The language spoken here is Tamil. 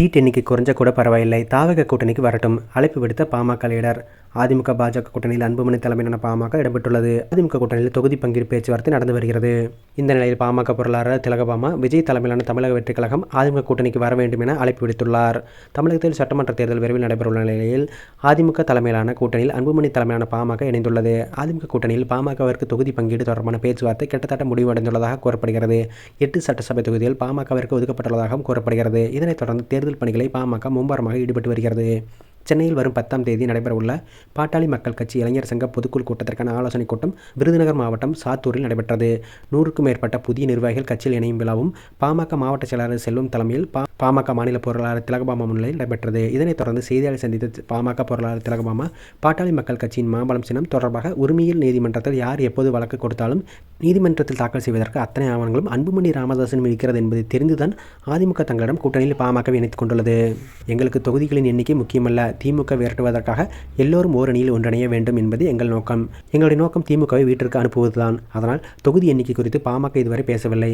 சீட் எண்ணிக்கை குறைஞ்ச கூட பரவாயில்லை, தாவக கூட்டணிக்கு வரட்டும் அழைப்பு விடுத்த பாமக லீடர். அதிமுக பாஜக கூட்டணியில் அன்புமணி தலைமையிலான பாமக இடம்பெற்றுள்ளது. அதிமுக கூட்டணியில் தொகுதி பங்கீடு பேச்சுவார்த்தை நடந்து வருகிறது. இந்த நிலையில் பாமக பொருளாளர் திலகபாமா விஜய் தலைமையிலான தமிழக வெற்றிக் கழகம் அதிமுக கூட்டணிக்கு வர வேண்டும் என அழைப்பு விடுத்துள்ளார். தமிழகத்தில் சட்டமன்ற தேர்தல் விரைவில் நடைபெறவுள்ள நிலையில் அதிமுக தலைமையிலான கூட்டணியில் அன்புமணி தலைமையிலான பாமக இணைந்துள்ளது. அதிமுக கூட்டணியில் பாமகவிற்கு தொகுதி பங்கீடு தொடர்பான பேச்சுவார்த்தை கிட்டத்தட்ட முடிவடைந்துள்ளதாக கூறப்படுகிறது. 8 சட்டசபை தொகுதிகள் பாமகவிற்கு ஒதுக்கப்பட்டுள்ளதாகவும் கூறப்படுகிறது. இதனைத் தொடர்ந்து தேர்தல் பணிகளை பாமக மும்முரமாக ஈடுபட்டு வருகிறது. சென்னையில் வரும் 10ஆம் தேதி நடைபெறவுள்ள பாட்டாளி மக்கள் கட்சி இளைஞர் சங்க பொதுக்குழு கூட்டத்திற்கான ஆலோசனைக் கூட்டம் விருதுநகர் மாவட்டம் சாத்தூரில் நடைபெற்றது. 100க்கும் மேற்பட்ட புதிய நிர்வாகிகள் கட்சியில் இணையும் விழாவும் பாமக மாவட்ட செயலாளர் செல்வம் தலைமையில் பாமக மாநில பொருளாளர் திலகபாமா முன்னிலையில் நடைபெற்றது. இதனைத் தொடர்ந்து செய்தியாளர் சந்தித்த பாமக பொருளாளர் திலகபாமா, பாட்டாளி மக்கள் கட்சியின் மாம்பழம் சின்னம் தொடர்பாக உரிமையியல் நீதிமன்றத்தில் யார் எப்போது வழக்கு கொடுத்தாலும் நீதிமன்றத்தில் தாக்கல் செய்வதற்கு அத்தனை ஆவணங்களும் அன்புமணி ராமதாசனும் இருக்கிறது என்பதை தெரிந்துதான் அதிமுக தங்களிடம் கூட்டணியில் பாமகவை இணைத்துக் கொண்டுள்ளது. எங்களுக்கு தொகுதிகளின் எண்ணிக்கை முக்கியமல்ல, திமுக விரட்டுவதற்காக எல்லோரும் ஓரணியில் ஒன்றிணைய வேண்டும் என்பது எங்கள் நோக்கம். எங்களுடைய நோக்கம் திமுகவை வீட்டிற்கு அனுப்புவதுதான். அதனால் தொகுதி எண்ணிக்கை குறித்து பாமக இதுவரை பேசவில்லை.